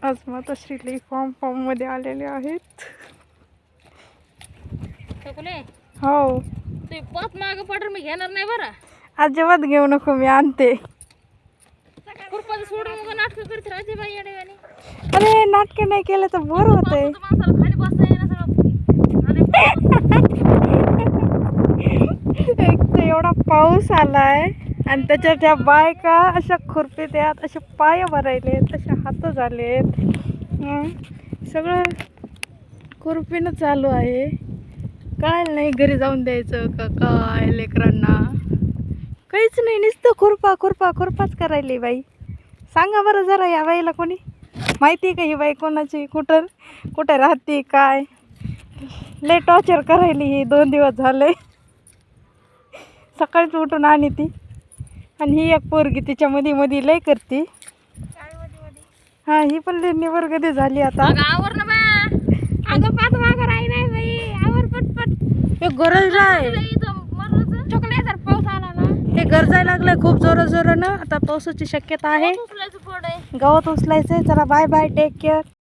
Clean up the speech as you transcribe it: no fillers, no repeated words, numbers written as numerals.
आज मातोश्री फॉर्म मध्ये आलेले आहेत. हो ते पाच माग पडर मी घेणार नाही बरं. अजिबात घेऊ नको, मी आणते. खुरपाचं सोडून मग नाटक करत राहते बाई येड्यावानी. अरे नाटक नाही केलं तर बोर होतंय. माणसाला खाली बसता येईना सगळं. एक तर एवढा पाऊस आलाय आणि त्याच्या त्या बायका अशा खुरपीत यात, असे पाय भरायलेत, असे हात झालेत. सगळं खुरपीनं चालू आहे. काय नाही घरी जाऊन द्यायचं का काय लेकरांना, काहीच नाही. नुसतं खुरपा खुरपा खुरपाच करायली बाई. सांगा बरं जरा या बाईला कोणी माहिती आहे का ही बाई कोणाची, कुठं राहते काय. लय टॉर्चर करायली ही 2 दिवस झाले. सकाळीच उठून आणि ती आणि ही एक पोरगी तिच्यामध्ये मध्ये लय करते. हा ही पण लय निवर कधी झाली आता. आवर ना बा. अगं पाच माग राही नाही बाई. आवर पटपट. एक गरज आहे. चॉकलेट पाऊस आला ना. ते गरजायला लागलंय खूप जोरानं. आता पावसाची शक्यता आहे. उचलायचं पड आहे. गवत उचलायचंय. चला बाय बाय, टेक केअर.